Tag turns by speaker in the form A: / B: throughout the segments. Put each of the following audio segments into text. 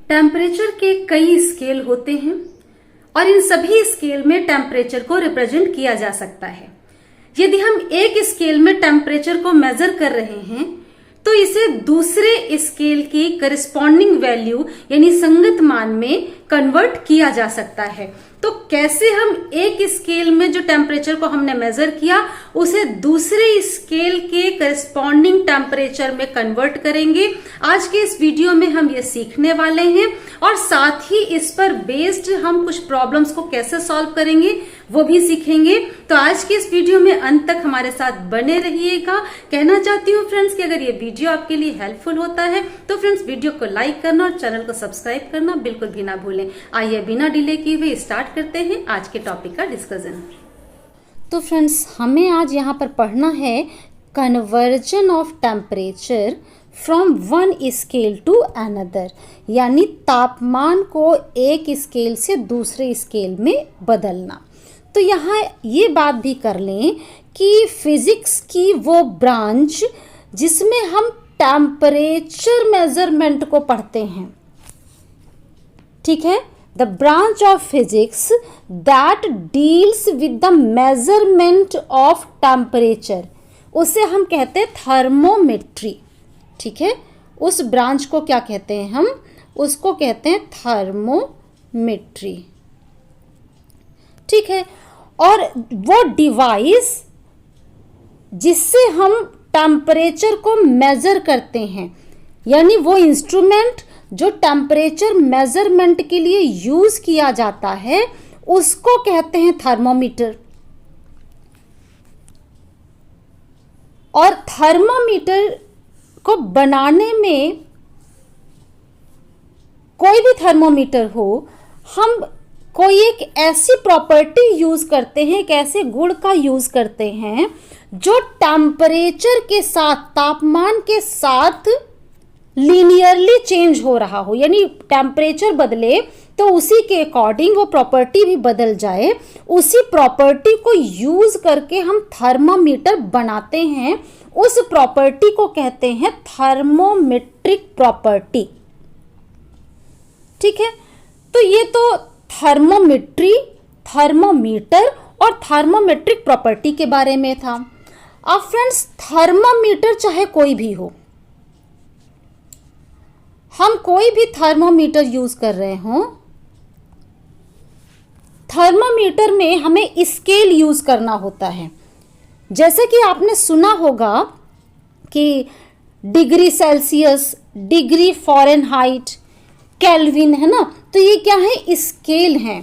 A: Temperature के कई scale होते हैं और इन सभी स्केल में टेम्परेचर को रिप्रेजेंट किया जा सकता है। यदि हम एक स्केल में टेम्परेचर को मेजर कर रहे हैं तो इसे दूसरे स्केल की करस्पॉन्डिंग वैल्यू यानी संगत मान में कन्वर्ट किया जा सकता है। तो कैसे हम एक स्केल में जो टेम्परेचर को हमने मेजर किया उसे दूसरे स्केल के करस्पॉन्डिंग टेम्परेचर में कन्वर्ट करेंगे, आज के इस वीडियो में हम ये सीखने वाले हैं। और साथ ही इस पर बेस्ड हम कुछ प्रॉब्लम्स को कैसे सॉल्व करेंगे वो भी सीखेंगे। तो आज के इस वीडियो में अंत तक हमारे साथ बने रहिएगा। कहना चाहती हूँ फ्रेंड्स कि अगर ये वीडियो आपके लिए हेल्पफुल होता है तो फ्रेंड्स वीडियो को लाइक करना और चैनल को सब्सक्राइब करना बिल्कुल भी ना भूलें। आइए बिना डिले किए हुए स्टार्ट करते हैं आज के टॉपिक का डिस्कशन। तो फ्रेंड्स हमें आज यहाँ पर पढ़ना है conversion of temperature from one scale to another, यानी तापमान को एक स्केल से दूसरे स्केल में बदलना। तो यहाँ ये बात भी कर लें कि फिजिक्स की वो ब्रांच जिसमें हम टेम्परेचर मेजरमेंट को पढ़ते हैं, ठीक है, the branch of physics that deals with the measurement of temperature, उसे हम कहते हैं थर्मोमेट्री। ठीक है, उस ब्रांच को क्या कहते हैं हम, उसको कहते हैं थर्मोमेट्री। ठीक है, और वो डिवाइस जिससे हम टेम्परेचर को मेजर करते हैं, यानी वो इंस्ट्रूमेंट जो टेम्परेचर मेजरमेंट के लिए यूज किया जाता है उसको कहते हैं थर्मोमीटर। और थर्मोमीटर को बनाने में, कोई भी थर्मोमीटर हो, हम कोई एक ऐसी प्रॉपर्टी यूज करते हैं, एक ऐसे गुण का यूज करते हैं जो टेम्परेचर के साथ, तापमान के साथ लीनियरली चेंज हो रहा हो, यानी टेम्परेचर बदले तो उसी के अकॉर्डिंग वो प्रॉपर्टी भी बदल जाए। उसी प्रॉपर्टी को यूज करके हम थर्मामीटर बनाते हैं, उस प्रॉपर्टी को कहते हैं थर्मोमेट्रिक प्रॉपर्टी। ठीक है, तो ये तो थर्मोमेट्री, थर्मोमीटर और थर्मोमेट्रिक प्रॉपर्टी के बारे में था। अब फ्रेंड्स थर्मोमीटर चाहे कोई भी हो, हम कोई भी थर्मोमीटर यूज कर रहे हों, थर्मोमीटर में हमें स्केल यूज करना होता है। जैसे कि आपने सुना होगा कि degree Celsius, degree Fahrenheit, kelvin, है ना, तो ये क्या है, स्केल हैं।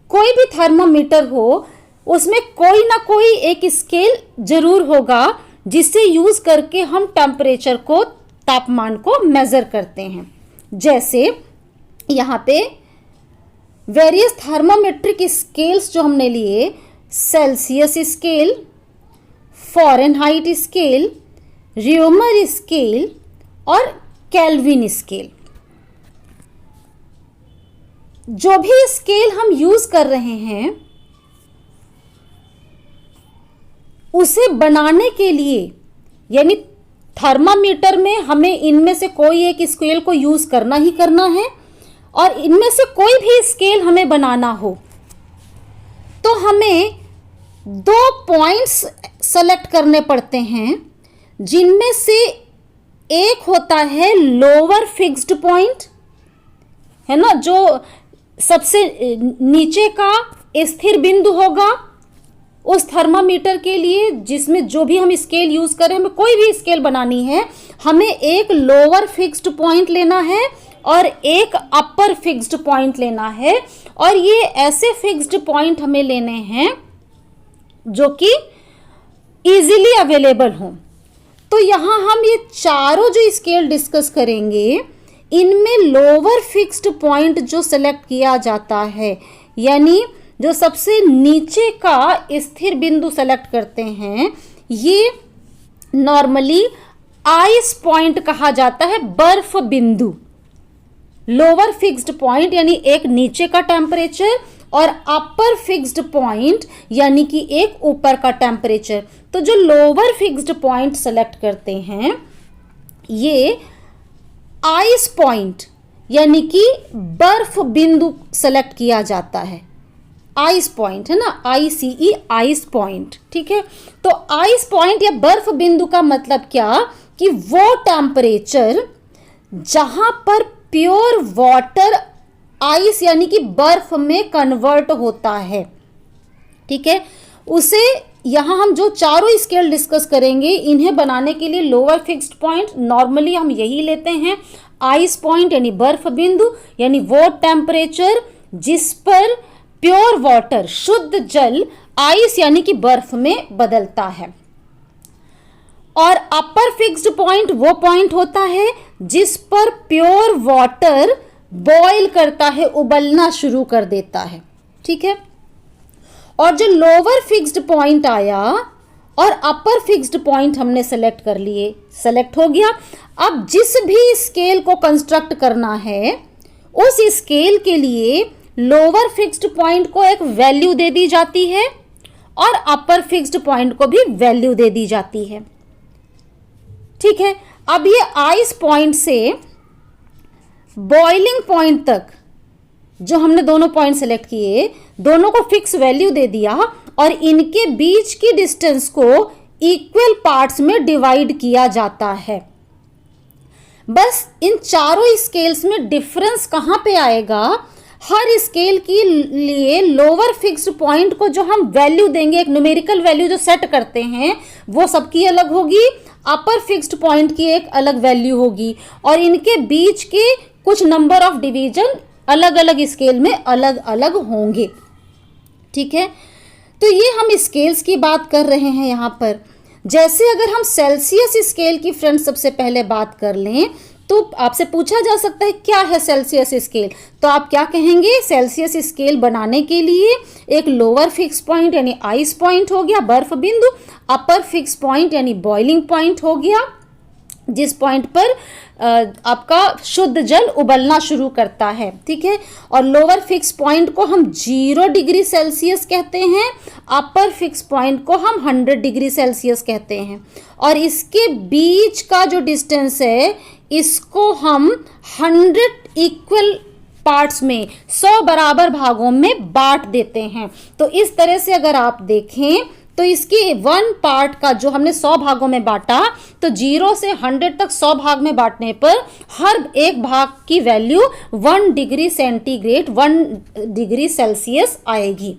A: कोई भी थर्मोमीटर हो उसमें कोई ना कोई एक स्केल जरूर होगा जिससे यूज करके हम टेम्परेचर को, तापमान को मेजर करते हैं। जैसे यहाँ पे वेरियस थर्मोमेट्रिक स्केल्स जो हमने लिए, Celsius scale, Fahrenheit scale, Reaumur scale और केल्विन स्केल। जो भी स्केल हम यूज कर रहे हैं उसे बनाने के लिए, यानी थर्मामीटर में हमें इनमें से कोई एक स्केल को यूज करना ही करना है, और इनमें से कोई भी स्केल हमें बनाना हो तो हमें दो पॉइंट्स सेलेक्ट करने पड़ते हैं, जिनमें से एक होता है लोअर फिक्स्ड पॉइंट, है ना, जो सबसे नीचे का स्थिर बिंदु होगा उस थर्मामीटर के लिए, जिसमें जो भी हम स्केल यूज करें, हमें कोई भी स्केल बनानी है, हमें एक लोअर फिक्स्ड पॉइंट लेना है और एक अपर फिक्स्ड पॉइंट लेना है। और ये ऐसे फिक्स्ड पॉइंट हमें लेने हैं जो कि इजीली अवेलेबल हों। तो यहाँ हम ये चारों जो स्केल डिस्कस करेंगे, इनमें लोअर फिक्स्ड पॉइंट जो सेलेक्ट किया जाता है, यानी जो सबसे नीचे का स्थिर बिंदु सेलेक्ट करते हैं, ये नॉर्मली आइस पॉइंट कहा जाता है, बर्फ बिंदु। लोअर फिक्स्ड पॉइंट यानी एक नीचे का टेम्परेचर और अपर फिक्स्ड पॉइंट यानी कि एक ऊपर का टेम्परेचर। तो जो लोअर फिक्स्ड पॉइंट सेलेक्ट करते हैं ये आइस पॉइंट यानी कि बर्फ बिंदु सेलेक्ट किया जाता है। आइस पॉइंट है ना, ICE आइस पॉइंट, ठीक है। तो आइस पॉइंट या बर्फ बिंदु का मतलब क्या कि वो टेम्परेचर जहां पर प्योर वाटर आइस यानी कि बर्फ में कन्वर्ट होता है, ठीक है, उसे यहां हम जो चारों स्केल डिस्कस करेंगे इन्हें बनाने के लिए लोअर फिक्स्ड पॉइंट नॉर्मली हम यही लेते हैं। आइस पॉइंट यानी बर्फ बिंदु यानी वो टेम्परेचर जिस पर प्योर वाटर शुद्ध जल आइस यानी कि बर्फ में बदलता है। और अपर फिक्स्ड पॉइंट वो पॉइंट होता है जिस पर प्योर वाटर बॉयल करता है, उबलना शुरू कर देता है, ठीक है। और जो लोअर फिक्स्ड पॉइंट आया और अपर फिक्स्ड पॉइंट हमने सेलेक्ट कर लिए, सेलेक्ट हो गया। अब जिस भी स्केल को कंस्ट्रक्ट करना है उस स्केल के लिए लोअर फिक्स्ड पॉइंट को एक वैल्यू दे दी जाती है और अपर फिक्स्ड पॉइंट को भी वैल्यू दे दी जाती है, ठीक है। अब ये आइस पॉइंट से बॉइलिंग पॉइंट तक जो हमने दोनों पॉइंट सेलेक्ट किए, दोनों को फिक्स वैल्यू दे दिया और इनके बीच की डिस्टेंस को इक्वल पार्ट्स में डिवाइड किया जाता है। बस इन चारों स्केल्स में डिफरेंस कहां पे आएगा, हर स्केल के लिए लोअर फिक्स्ड पॉइंट को जो हम वैल्यू देंगे, एक न्यूमेरिकल वैल्यू जो सेट करते हैं वो सबकी अलग होगी, अपर फिक्स्ड पॉइंट की एक अलग वैल्यू होगी और इनके बीच के कुछ नंबर ऑफ डिवीजन अलग अलग स्केल में अलग अलग होंगे, ठीक है। तो ये हम स्केल्स की बात कर रहे हैं यहाँ पर। जैसे अगर हम सेल्सियस स्केल की फ्रेंड सबसे पहले बात कर लें तो आपसे पूछा जा सकता है क्या है सेल्सियस स्केल, तो आप क्या कहेंगे, सेल्सियस स्केल बनाने के लिए एक लोअर फिक्स पॉइंट यानी आइस पॉइंट हो गया बर्फ बिंदु, अपर फिक्स पॉइंट यानी बॉइलिंग पॉइंट हो गया जिस पॉइंट पर आपका शुद्ध जल उबलना शुरू करता है, ठीक है। और लोअर फिक्स पॉइंट को हम 0 डिग्री सेल्सियस कहते हैं, अपर फिक्स पॉइंट को हम 100 डिग्री सेल्सियस कहते हैं और इसके बीच का जो डिस्टेंस है इसको हम 100 इक्वल पार्ट्स में 100 बराबर भागों में बांट देते हैं। तो इस तरह से अगर आप देखें तो इसकी 1 पार्ट का जो हमने 100 भागों में बांटा तो 0 से 100 तक 100 भाग में बांटने पर हर एक भाग की value 1 degree centigrade 1 degree Celsius आएगी,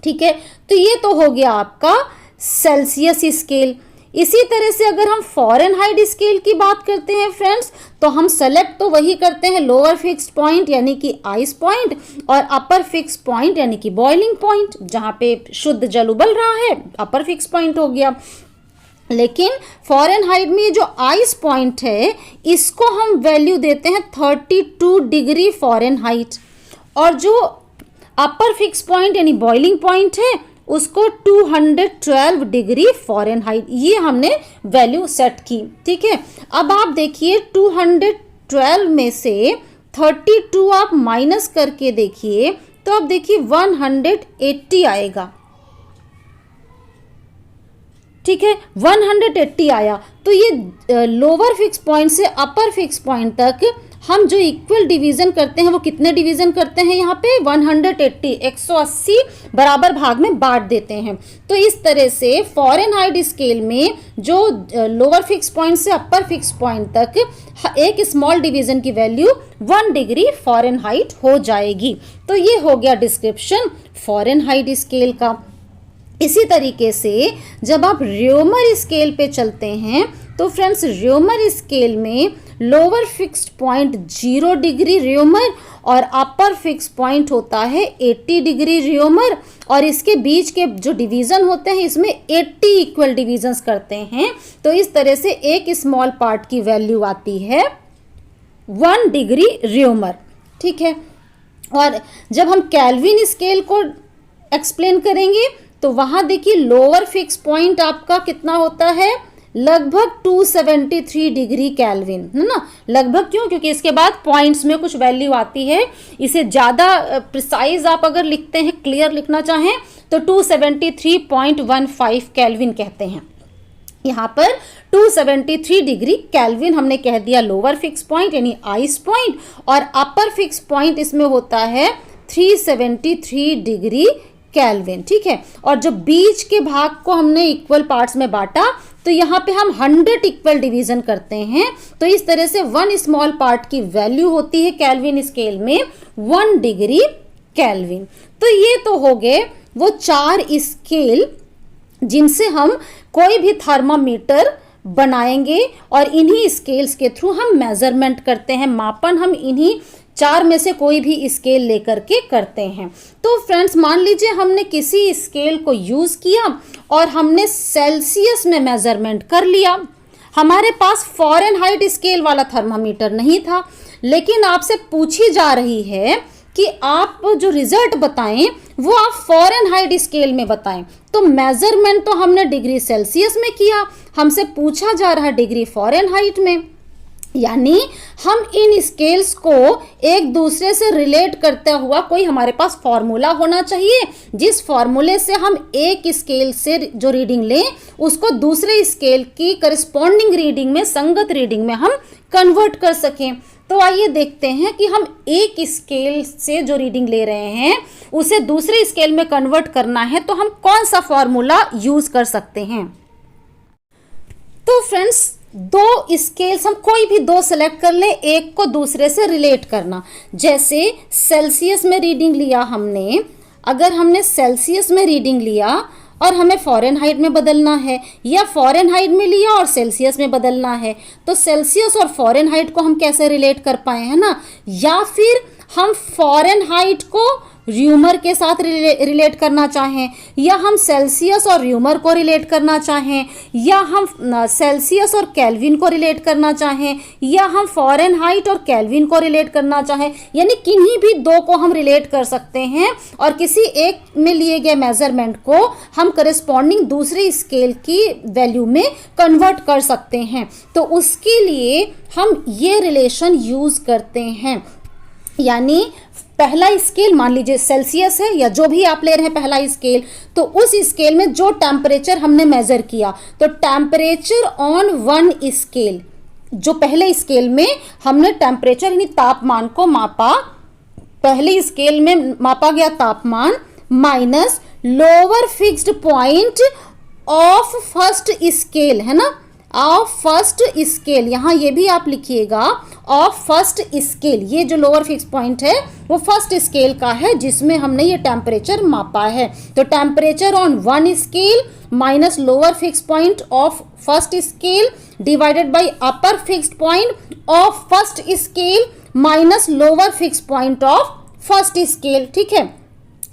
A: ठीक है। तो ये तो हो गया आपका सेल्सियस स्केल। इसी तरह से अगर हम फ़ारेनहाइट स्केल की बात करते हैं फ्रेंड्स तो हम सेलेक्ट तो वही करते हैं लोअर फिक्स्ड पॉइंट यानी कि आइस पॉइंट और अपर फिक्स पॉइंट यानी कि बॉइलिंग पॉइंट, जहां पे शुद्ध जल उबल रहा है अपर फिक्स पॉइंट हो गया। लेकिन फ़ारेनहाइट में जो आइस पॉइंट है इसको हम वैल्यू देते हैं 32 डिग्री फ़ारेनहाइट और जो अपर फिक्स पॉइंट यानी बॉइलिंग पॉइंट है उसको 212 डिग्री फ़ारेनहाइट, ये हमने वैल्यू सेट की, ठीक है। अब आप देखिए 212 में से 32 आप माइनस करके देखिए तो आप देखिए 180 आएगा, ठीक है। 180 आया तो ये लोअर फिक्स पॉइंट से अपर फिक्स पॉइंट तक हम जो इक्वल डिवीजन करते हैं वो कितने डिवीजन करते हैं, यहाँ पे 180 बराबर भाग में बांट देते हैं। तो इस तरह से फ़ारेनहाइट स्केल में जो लोअर फिक्स पॉइंट से अपर फिक्स पॉइंट तक एक स्मॉल डिवीजन की वैल्यू 1 डिग्री फ़ारेनहाइट हो जाएगी। तो ये हो गया डिस्क्रिप्शन फ़ारेनहाइट स्केल का। इसी तरीके से जब आप र्योमर स्केल पे चलते हैं तो फ्रेंड्स र्योमर स्केल में लोअर फिक्स्ड पॉइंट 0 डिग्री र्योमर और अपर फिक्स पॉइंट होता है 80 डिग्री र्योमर और इसके बीच के जो डिवीज़न होते हैं इसमें 80 इक्वल डिवीजन्स करते हैं। तो इस तरह से एक स्मॉल पार्ट की वैल्यू आती है 1 डिग्री र्योमर, ठीक है। और जब हम केल्विन स्केल को एक्सप्लेन करेंगे तो वहाँ देखिए लोअर फिक्स पॉइंट आपका कितना होता है, लगभग 273 डिग्री केल्विन, है ना। लगभग क्यों, क्योंकि इसके बाद पॉइंट्स में कुछ वैल्यू आती है। इसे ज़्यादा प्रिसाइज आप अगर लिखते हैं, क्लियर लिखना चाहें तो 273.15 केल्विन कहते हैं, यहाँ पर 273 डिग्री केल्विन हमने कह दिया लोअर फिक्स पॉइंट यानी आइस पॉइंट, और अपर फिक्स पॉइंट इसमें होता है 373 डिग्री केल्विन, ठीक है। और जो बीच के भाग को हमने इक्वल पार्ट्स में बांटा, तो यहाँ पे हम 100 इक्वल डिवीजन करते हैं, तो इस तरह से 1 स्मॉल पार्ट की वैल्यू होती है केल्विन स्केल में 1 डिग्री केल्विन। तो ये तो हो गए वो 4 स्केल जिनसे हम कोई भी थर्मामीटर बनाएंगे, और इन्हीं स्केल्स के थ्रू हम मेजरमेंट करते हैं, मापन हम इन्हीं 4 में से कोई भी स्केल लेकर के करते हैं। तो फ्रेंड्स मान लीजिए हमने किसी स्केल को यूज किया और हमने सेल्सियस में मेजरमेंट कर लिया। हमारे पास फॉरेनहाइट स्केल वाला थर्मामीटर नहीं था, लेकिन आपसे पूछी जा रही है कि आप जो रिजल्ट बताएं वो आप फॉरेनहाइट स्केल में बताएं। तो मेजरमेंट तो हमने डिग्री सेल्सियस में किया, हमसे पूछा जा रहा है डिग्री फॉरेनहाइट में, यानी हम इन स्केल्स को एक दूसरे से रिलेट करते हुआ कोई हमारे पास फॉर्मूला होना चाहिए, जिस फॉर्मूले से हम एक स्केल से जो रीडिंग लें उसको दूसरे स्केल की करस्पॉन्डिंग रीडिंग में, संगत रीडिंग में हम कन्वर्ट कर सकें। तो आइए देखते हैं कि हम एक स्केल से जो रीडिंग ले रहे हैं उसे दूसरे स्केल में कन्वर्ट करना है तो हम कौन सा फॉर्मूला यूज कर सकते हैं। तो फ्रेंड्स 2 स्केल्स हम कोई भी 2 सेलेक्ट कर ले, एक को दूसरे से रिलेट करना। जैसे सेल्सियस में रीडिंग लिया हमने, अगर हमने सेल्सियस में रीडिंग लिया और हमें फॉरेनहाइट में बदलना है, या फॉरेनहाइट में लिया और सेल्सियस में बदलना है, तो सेल्सियस और फॉरेनहाइट को हम कैसे रिलेट कर पाए, है ना। या फिर हम फॉरेनहाइट को र्यूमर के साथ रिलेट करना चाहें, या हम सेल्सियस और र्यूमर को रिलेट करना चाहें, या हम सेल्सियस और केल्विन को रिलेट करना चाहें, या हम फॉरेनहाइट और केल्विन को रिलेट करना चाहें, यानी किन्हीं भी 2 को हम रिलेट कर सकते हैं और किसी एक में लिए गए मेजरमेंट को हम करस्पॉन्डिंग दूसरी स्केल की वैल्यू में कन्वर्ट कर सकते हैं। तो उसके लिए हम ये रिलेशन यूज करते हैं, यानी पहला स्केल मान लीजिए सेल्सियस है या जो भी आप ले रहे हैं पहला स्केल, तो उस स्केल में जो टेम्परेचर हमने मेजर किया, तो टेम्परेचर ऑन 1 स्केल, जो पहले स्केल में हमने टेम्परेचर यानी तापमान को मापा, पहले स्केल में मापा गया तापमान minus lower fixed point of first scale, है ना, ऑफ फर्स्ट स्केल, यहाँ ये भी आप लिखिएगा ऑफ फर्स्ट स्केल। ये जो लोअर फिक्स पॉइंट है वो फर्स्ट स्केल का है जिसमें हमने ये टेम्परेचर मापा है। तो temperature on 1 scale minus lower fix point of first scale divided by upper fixed point of first scale minus lower fix point of first scale, ठीक है।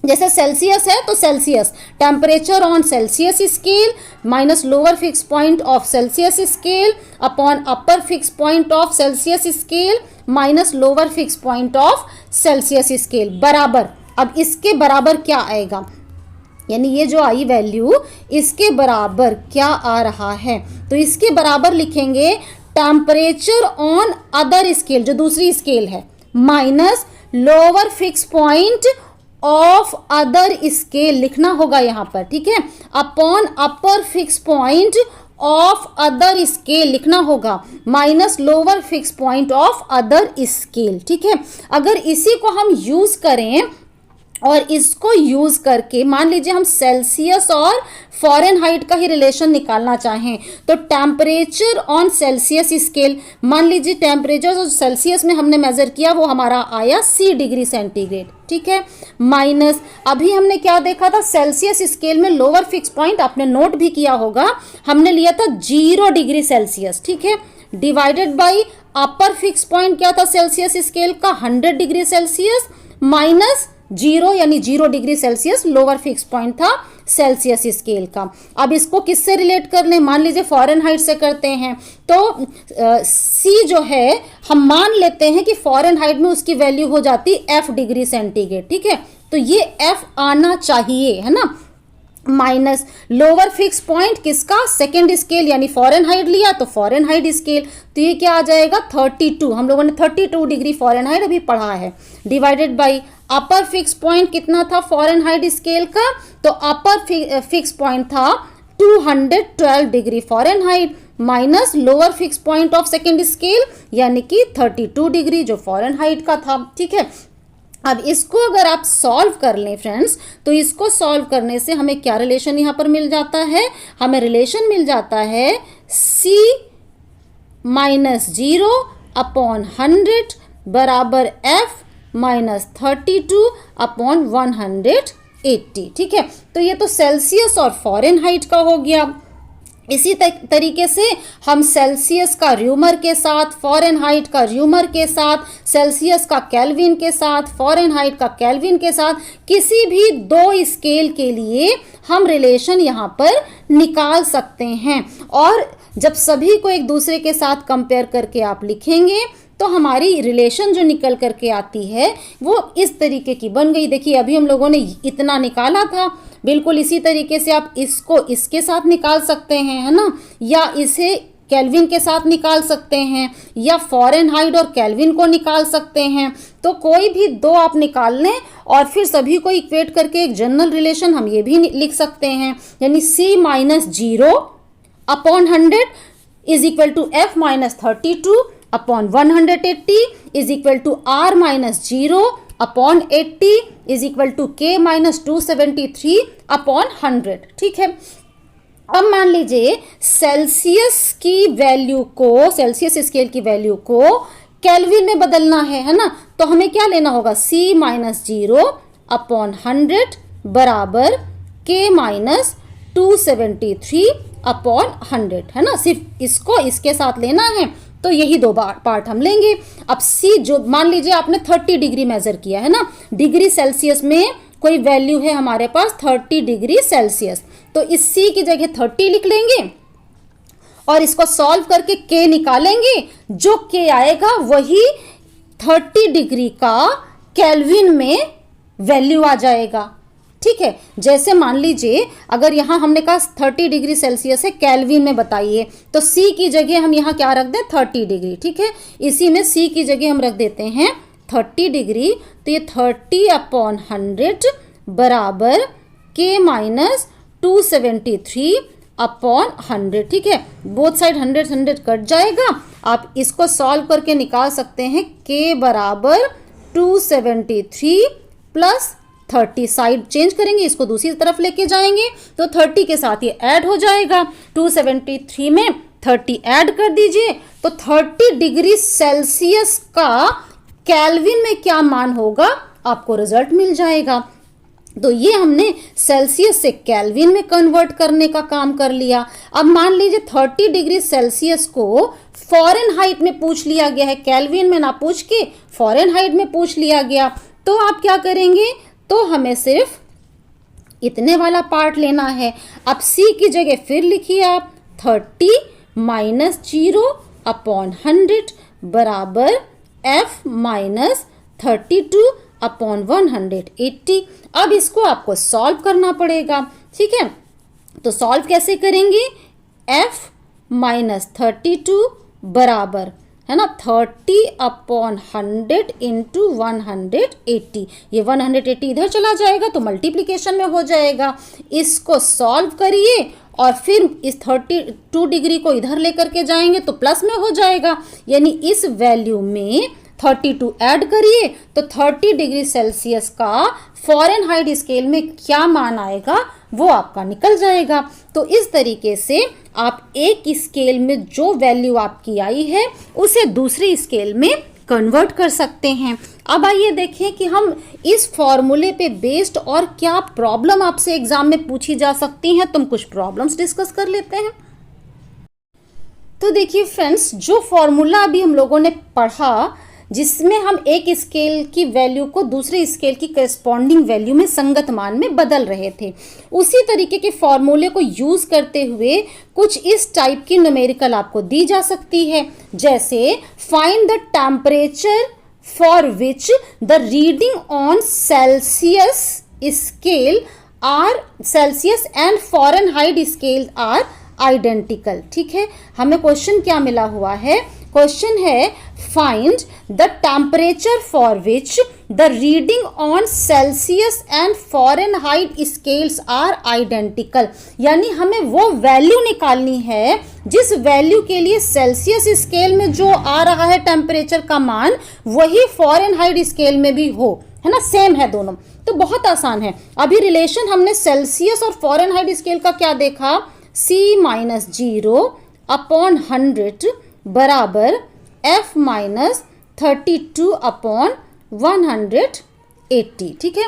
A: जैसे सेल्सियस है तो Celsius, temperature on Celsius scale minus lower fix point of Celsius scale upon upper fix point of Celsius scale minus lower fix point of Celsius scale बराबर। अब इसके बराबर क्या आएगा, यानी ये जो आई वैल्यू इसके बराबर क्या आ रहा है, तो इसके बराबर लिखेंगे टेम्परेचर ऑन अदर स्केल, जो दूसरी स्केल है, minus lower fix point of other scale लिखना होगा यहाँ पर, ठीक है, upon upper fix point of other scale लिखना होगा minus lower fix point of other scale, ठीक है। अगर इसी को हम यूज करें और इसको यूज करके मान लीजिए हम सेल्सियस और फॉरेनहाइट का ही रिलेशन निकालना चाहें, तो टेम्परेचर ऑन सेल्सियस स्केल, मान लीजिए टेम्परेचर जो सेल्सियस में हमने मेजर किया वो हमारा आया 3 डिग्री सेंटीग्रेड, ठीक है, माइनस अभी हमने क्या देखा था सेल्सियस स्केल में लोअर फिक्स पॉइंट आपने नोट भी किया होगा, हमने लिया था 0 डिग्री सेल्सियस, ठीक है, divided by upper fix point क्या था सेल्सियस स्केल का 100 डिग्री सेल्सियस माइनस 0 यानी 0 degree Celsius lower fix point था सेल्सियस स्केल का। अब इसको किससे रिलेट कर लें, मान लीजिए फॉरेनहाइट से करते हैं, तो सी जो है हम मान लेते हैं कि फॉरेनहाइट में उसकी वैल्यू हो जाती F डिग्री सेंटीग्रेड, ठीक है, तो ये F आना चाहिए, है ना, माइनस लोअर फिक्स पॉइंट किसका सेकेंड स्केल यानी फॉरेनहाइट लिया तो फॉरेनहाइट स्केल, तो ये क्या आ जाएगा 32, हम लोगों ने 32 डिग्री फॉरेनहाइट अभी पढ़ा है, divided by upper fix point कितना था फॉरेनहाइट स्केल का, तो अपर फिक्स पॉइंट था 212 degree Fahrenheit minus lower fix point of second scale यानी कि 32 डिग्री जो फ़ारेनहाइट का था। ठीक है, अब इसको अगर आप सॉल्व कर लें फ्रेंड्स, तो इसको सॉल्व करने से हमें क्या रिलेशन यहाँ पर मिल जाता है, हमें रिलेशन मिल जाता है C माइनस 0 अपॉन 100 बराबर F माइनस 32 अपॉन 180। ठीक है, तो ये तो सेल्सियस और फ़ारेनहाइट का हो गया। इसी तरीके से हम सेल्सियस का र्यूमर के साथ, फ़ारेनहाइट का र्यूमर के साथ, सेल्सियस का केल्विन के साथ, फ़ारेनहाइट का केल्विन के साथ किसी भी दो स्केल के लिए हम रिलेशन यहाँ पर निकाल सकते हैं। और जब सभी को एक दूसरे के साथ कंपेयर करके आप लिखेंगे तो हमारी रिलेशन जो निकल करके आती है वो इस तरीके की बन गई। देखिए अभी हम लोगों ने इतना निकाला था, बिल्कुल इसी तरीके से आप इसको इसके साथ निकाल सकते हैं, है ना, या इसे केल्विन के साथ निकाल सकते हैं, या फ़ारेनहाइट और केल्विन को निकाल सकते हैं। तो कोई भी दो आप निकाल लें और फिर सभी को इक्वेट करके एक जनरल रिलेशन हम ये भी लिख सकते हैं, यानी C minus 0 upon 100 is equal to F minus 32 upon 180 is equal to R minus 0 upon 80 is equal to K minus 273 upon 100। ठीक है, अब मान लीजिए सेल्सियस की वैल्यू को, सेल्सियस स्केल की वैल्यू को केल्विन में बदलना है ना, तो हमें क्या लेना होगा, C माइनस 0 अपॉन 100 बराबर K माइनस 273 अपॉन 100, है ना। सिर्फ इसको इसके साथ लेना है, तो यही दो पार्ट हम लेंगे। अब C जो मान लीजिए आपने 30 डिग्री मेजर किया है ना, डिग्री सेल्सियस में कोई वैल्यू है हमारे पास 30 डिग्री सेल्सियस, तो इस C की जगह 30 लिख लेंगे और इसको सॉल्व करके K निकालेंगे। जो K आएगा वही 30 डिग्री का केल्विन में वैल्यू आ जाएगा। ठीक है, जैसे मान लीजिए अगर यहाँ हमने कहा 30 डिग्री सेल्सियस है, केल्विन में बताइए, तो C की जगह हम यहाँ क्या रख दें, 30 डिग्री। ठीक है, इसी में C की जगह हम रख देते हैं 30 डिग्री, तो ये 30 अपॉन 100 बराबर K माइनस 273 अपॉन 100। ठीक है, बोथ साइड 100 कट जाएगा। आप इसको सॉल्व करके निकाल सकते हैं K बराबर 273 प्लस 30, साइड चेंज करेंगे, इसको दूसरी तरफ लेके जाएंगे तो 30 के साथ ये ऐड हो जाएगा। 273 में 30 ऐड कर दीजिए, तो 30 डिग्री सेल्सियस का केल्विन में क्या मान होगा आपको रिजल्ट मिल जाएगा। तो ये हमने सेल्सियस से केल्विन में कन्वर्ट करने का काम कर लिया। अब मान लीजिए 30 डिग्री सेल्सियस को फ़ारेनहाइट में पूछ लिया गया है, केल्विन में ना पूछ के फ़ारेनहाइट में पूछ लिया गया, तो आप क्या करेंगे, तो हमें सिर्फ इतने वाला पार्ट लेना है। अब C की जगह फिर लिखिए आप 30 माइनस 0 अपॉन 100 बराबर F माइनस 32 अपॉन 180। अब इसको आपको सॉल्व करना पड़ेगा। ठीक है, तो सॉल्व कैसे करेंगे, F माइनस 32 बराबर, है ना, 30 अपॉन 100 इंटू 180। ये 180 इधर चला जाएगा तो मल्टीप्लिकेशन में हो जाएगा। इसको सॉल्व करिए और फिर इस 32 डिग्री को इधर लेकर के जाएंगे तो प्लस में हो जाएगा, यानी इस वैल्यू में 32 ऐड करिए तो 30 डिग्री सेल्सियस का फ़ारेनहाइट स्केल में क्या मान आएगा वो आपका निकल जाएगा। तो इस तरीके से आप एक स्केल में जो वैल्यू आपकी आई है उसे दूसरी स्केल में कन्वर्ट कर सकते हैं। अब आइए देखें कि हम इस फॉर्मूले पे बेस्ड और क्या प्रॉब्लम आपसे एग्जाम में पूछी जा सकती हैं। तुम कुछ प्रॉब्लम्स डिस्कस कर लेते हैं। तो देखिए फ्रेंड्स, जो फॉर्मूला अभी हम लोगों ने पढ़ा जिसमें हम एक स्केल की वैल्यू को दूसरे स्केल की करस्पॉन्डिंग वैल्यू में संगत मान में बदल रहे थे, उसी तरीके के फॉर्मूले को यूज करते हुए कुछ इस टाइप की न्यूमेरिकल आपको दी जा सकती है, जैसे find the temperature for which the reading on Celsius scale are Celsius and Fahrenheit scale are identical. ठीक है, हमें क्वेश्चन क्या मिला हुआ है, क्वेश्चन है find the temperature for which the reading on Celsius and Fahrenheit scales are identical, यानी हमें वो वैल्यू निकालनी है जिस वैल्यू के लिए सेल्सियस स्केल में जो आ रहा है टेम्परेचर का मान वही फ़ारेनहाइट स्केल में भी हो, है ना, सेम है दोनों। तो बहुत आसान है। अभी रिलेशन हमने सेल्सियस और फ़ारेनहाइट स्केल का क्या देखा, C-0/100 बराबर F-32/180, ठीक है,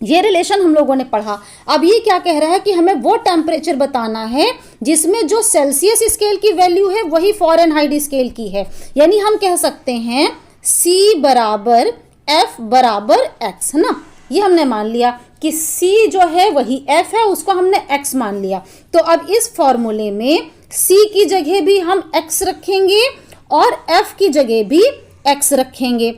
A: ये रिलेशन हम लोगों ने पढ़ा। अब ये क्या कह रहा है कि हमें वो टेम्परेचर बताना है जिसमें जो सेल्सियस स्केल की वैल्यू है वही फ़ारेनहाइट स्केल की है, यानी हम कह सकते हैं C बराबर F बराबर X, है ना। ये हमने मान लिया कि C जो है वही F है, उसको हमने X मान लिया। तो अब इस फॉर्मूले में C की जगह भी हम X रखेंगे और F की जगह भी X रखेंगे।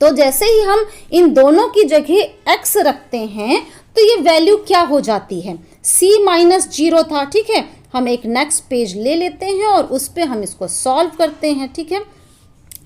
A: तो जैसे ही हम इन दोनों की जगह X रखते हैं तो ये वैल्यू क्या हो जाती है, C-0 था, ठीक है। हम एक नेक्स्ट पेज ले लेते हैं और उस पर हम इसको सॉल्व करते हैं, ठीक है।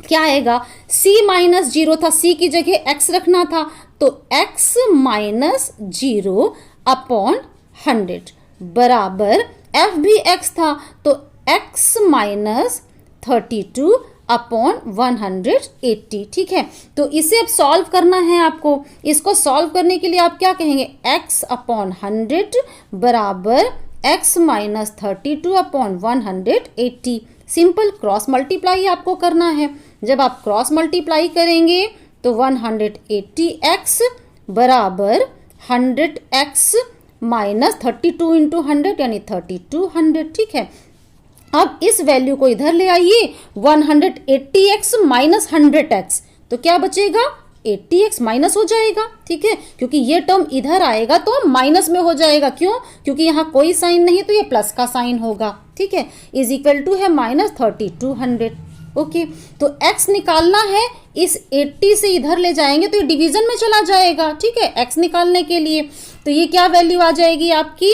A: क्या आएगा, C-0 था, C की जगह X रखना था, तो X-0/100 बराबर F भी X था, तो X-32/180, ठीक है। तो इसे अब सॉल्व करना है आपको। इसको सॉल्व करने के लिए आप क्या कहेंगे, X/100 बराबर X-32/180। सिंपल क्रॉस मल्टीप्लाई आपको करना है। जब आप क्रॉस मल्टीप्लाई करेंगे तो 180x बराबर 100x माइनस 32 इंटू 100 यानी 3200, ठीक है। अब इस वैल्यू को इधर ले आइए, 180x माइनस 100x, तो क्या बचेगा, 80x माइनस हो जाएगा, ठीक है, क्योंकि ये टर्म इधर आएगा तो माइनस में हो जाएगा। क्यों, क्योंकि यहाँ कोई साइन नहीं तो ये प्लस का साइन होगा, ठीक है, इज इक्वल टू है माइनस 3200। ओके, तो x निकालना है, इस 80 से इधर ले जाएंगे तो ये डिवीजन में चला जाएगा, ठीक है, x निकालने के लिए। तो ये क्या वैल्यू आ जाएगी आपकी,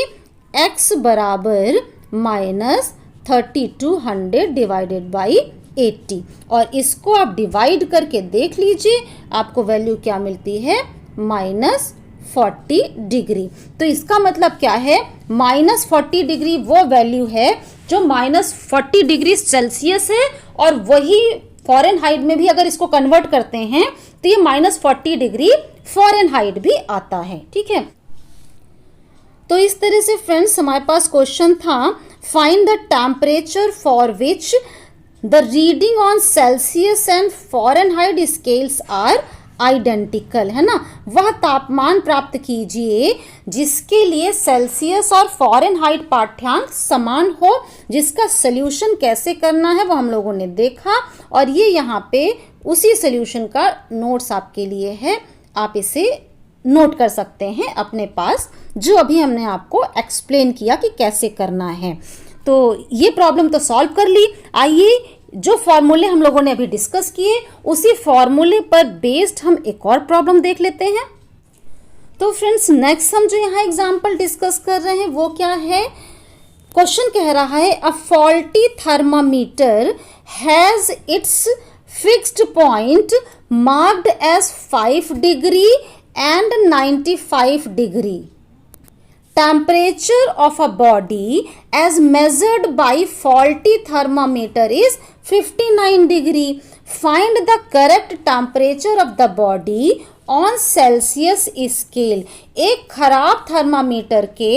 A: x बराबर माइनस 3200 डिवाइडेड बाई 80, और इसको आप डिवाइड करके देख लीजिए आपको वैल्यू क्या मिलती है, माइनस 40 डिग्री। तो इसका मतलब क्या है, माइनस 40 डिग्री वो वैल्यू है जो माइनस 40 डिग्री सेल्सियस है, और वही फ़ारेनहाइट में भी अगर इसको कन्वर्ट करते हैं तो ये माइनस 40 डिग्री फ़ारेनहाइट भी आता है, ठीक है। तो इस तरह से फ्रेंड्स हमारे पास क्वेश्चन था, find the temperature for which the reading on Celsius and Fahrenheit scales are identical, है ना। वह तापमान प्राप्त कीजिए जिसके लिए सेल्सियस और फ़ारेनहाइट पाठ्यांक समान हो। जिसका सल्यूशन कैसे करना है वो हम लोगों ने देखा, और ये यहाँ पे उसी सल्यूशन का नोट्स आपके लिए है, आप इसे नोट कर सकते हैं अपने पास, जो अभी हमने आपको एक्सप्लेन किया कि कैसे करना है। तो ये प्रॉब्लम तो सॉल्व कर ली। आइए जो फॉर्मूले हम लोगों ने अभी डिस्कस किए उसी फॉर्मूले पर बेस्ड हम एक और प्रॉब्लम देख लेते हैं। तो फ्रेंड्स नेक्स्ट हम जो यहाँ एग्जांपल डिस्कस कर रहे हैं वो क्या है, क्वेश्चन कह रहा है a faulty thermometer has its fixed point marked as 5 degree and 95 degree. Temperature of a body as measured by faulty thermometer is 59 degree. Find the correct temperature of the body on Celsius scale. एक खराब thermometer के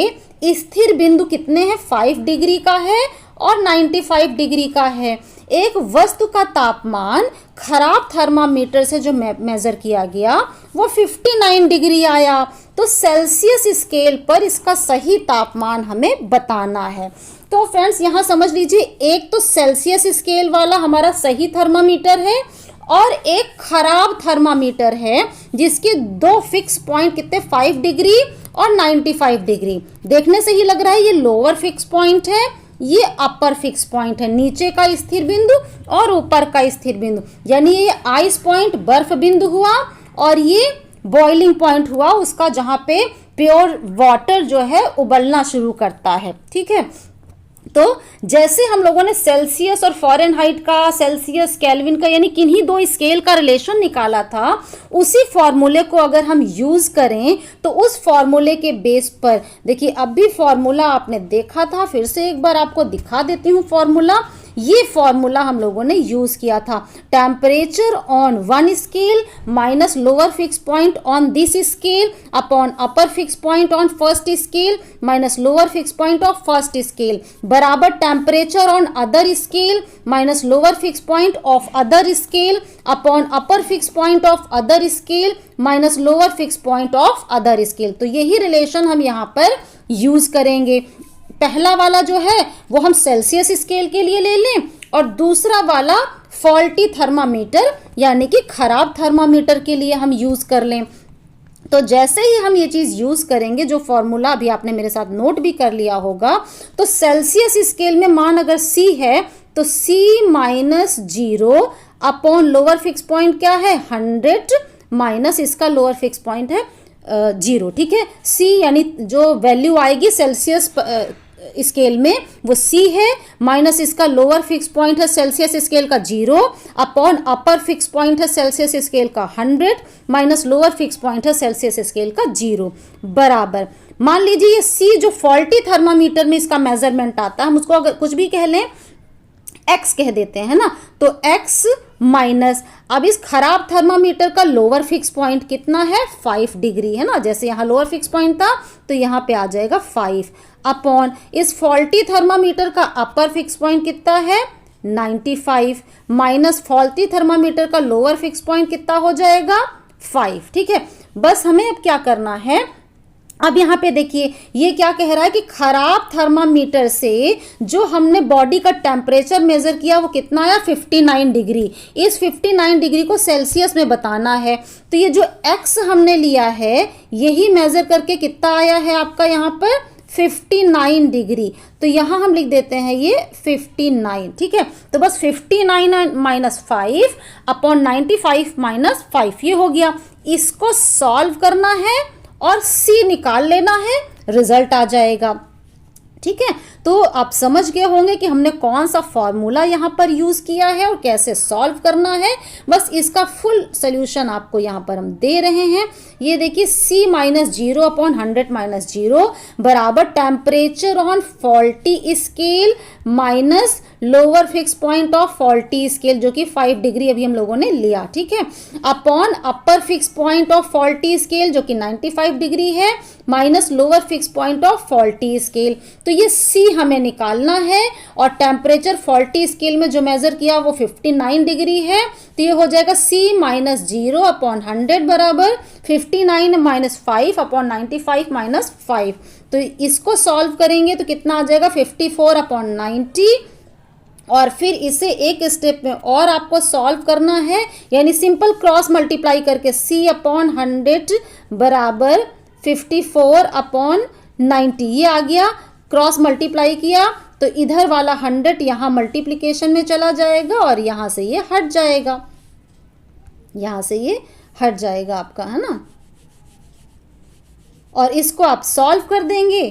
A: स्थिर बिंदु कितने हैं, 5 degree का है और 95 डिग्री का है। एक वस्तु का तापमान खराब थर्मामीटर से जो मेजर किया गया वो 59 डिग्री आया, तो सेल्सियस स्केल पर इसका सही तापमान हमें बताना है। तो फ्रेंड्स यहाँ समझ लीजिए, एक तो सेल्सियस स्केल वाला हमारा सही थर्मामीटर है और एक खराब थर्मामीटर है जिसके दो फिक्स पॉइंट कितने, 5 डिग्री और 95 डिग्री। देखने से ही लग रहा है ये लोअर फिक्स पॉइंट है, ये अपर फिक्स पॉइंट है, नीचे का स्थिर बिंदु और ऊपर का स्थिर बिंदु, यानी ये आइस पॉइंट बर्फ बिंदु हुआ और ये बॉइलिंग पॉइंट हुआ उसका, जहां पे प्योर वाटर जो है उबलना शुरू करता है, ठीक है। तो जैसे हम लोगों ने सेल्सियस और फ़ारेनहाइट का, सेल्सियस केल्विन का, यानी किन्हीं दो स्केल का रिलेशन निकाला था, उसी फॉर्मूले को अगर हम यूज करें तो उस फॉर्मूले के बेस पर, देखिए अब भी फॉर्मूला आपने देखा था, फिर से एक बार आपको दिखा देती हूँ फॉर्मूला। ये फॉर्मूला हम लोगों ने यूज किया था, temperature on one scale minus lower fix point on this scale upon upper fix point on first scale minus lower fix point of first scale बराबर temperature on other scale minus lower fix point of other scale upon upper fix point of other scale minus lower fix point of other scale. तो यही relation हम यहाँ पर use करेंगे। पहला वाला जो है वो हम सेल्सियस स्केल के लिए ले लें और दूसरा वाला फॉल्टी थर्मामीटर यानी कि खराब थर्मामीटर के लिए हम यूज कर लें। तो जैसे ही हम ये चीज यूज करेंगे, जो फॉर्मूला अभी आपने मेरे साथ नोट भी कर लिया होगा, तो सेल्सियस स्केल में मान अगर C है तो C-0 upon lower fix point क्या है 100 माइनस इसका लोअर फिक्स पॉइंट है 0। ठीक है, C यानी जो वैल्यू आएगी सेल्सियस स्केल में वो C है, माइनस इसका लोअर फिक्स पॉइंट है सेल्सियस स्केल का 0 अपॉन अपर फिक्स पॉइंट है सेल्सियस स्केल का 100 माइनस लोअर फिक्स पॉइंट है सेल्सियस स्केल का 0 बराबर। मान लीजिए ये C जो फॉल्टी थर्मामीटर में इसका मेजरमेंट आता है, हम उसको अगर कुछ भी कह लें x कह देते हैं ना, तो x माइनस, अब इस खराब थर्मामीटर का लोअर फिक्स पॉइंट कितना है 5 डिग्री है ना, जैसे यहाँ लोअर फिक्स पॉइंट था तो यहाँ पे आ जाएगा 5 अपॉन इस फॉल्टी थर्मामीटर का अपर फिक्स पॉइंट कितना है 95 माइनस फॉल्टी थर्मामीटर का लोअर फिक्स पॉइंट कितना हो जाएगा 5। ठीक है, बस हमें अब क्या करना है, अब यहाँ पे देखिए ये क्या कह रहा है कि खराब थर्मामीटर से जो हमने बॉडी का टेम्परेचर मेजर किया वो कितना आया 59 डिग्री। इस 59 डिग्री को सेल्सियस में बताना है, तो ये जो x हमने लिया है यही मेजर करके कितना आया है आपका यहाँ पर 59 डिग्री। तो यहाँ हम लिख देते हैं ये 59। ठीक है, तो बस 59 माइनस 5 अपॉन 95 माइनस 5 ये हो गया। इसको सॉल्व करना है और C निकाल लेना है, रिजल्ट आ जाएगा। ठीक है, तो आप समझ गए होंगे कि हमने कौन सा फॉर्मूला यहाँ पर यूज किया है और कैसे सॉल्व करना है। बस इसका फुल सोल्यूशन आपको यहाँ पर हम दे रहे हैं। ये देखिए C-0 अपॉन 100 माइनस 0 बराबर temperature on faulty scale minus lower fix point of faulty scale जो कि 5 डिग्री अभी हम लोगों ने लिया। ठीक है, upon upper fix point of faulty scale जो कि 95 डिग्री है minus lower fix point of faulty scale. तो ये C हमें निकालना है और टेम्परेचर फॉल्टी स्केल में जो मेजर किया वो 59 डिग्री है, तो ये हो जाएगा C-0 अपॉन 100 बराबर 59 माइनस 5 अपॉन 95 माइनस 5। तो इसको सॉल्व करेंगे तो कितना आ जाएगा 54 अपॉन 90 और फिर इसे एक स्टेप में और आपको सॉल्व करना है, यानी सिंपल क्रॉस मल्टीप्लाई करके C अपॉन 100 बराबर 54 अपॉन 90 ये आ गया। क्रॉस मल्टीप्लाई किया तो इधर वाला 100 यहाँ मल्टीप्लिकेशन में चला जाएगा और यहाँ से ये हट जाएगा, यहाँ से ये हट जाएगा आपका, है ना। और इसको आप सॉल्व कर देंगे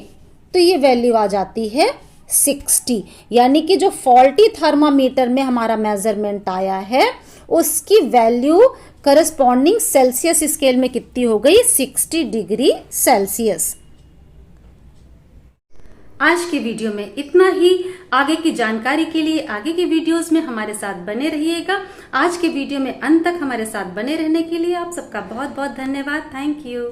A: तो ये वैल्यू आ जाती है 60, यानी कि जो फॉल्टी थर्मामीटर में हमारा मेजरमेंट आया है उसकी वैल्यू करस्पॉन्डिंग सेल्सियस स्केल में कितनी हो गई 60 डिग्री सेल्सियस। आज के वीडियो में इतना ही। आगे की जानकारी के लिए आगे के वीडियोस में हमारे साथ बने रहिएगा। आज के वीडियो में अंत तक हमारे साथ बने रहने के लिए आप सबका बहुत बहुत धन्यवाद। Thank you.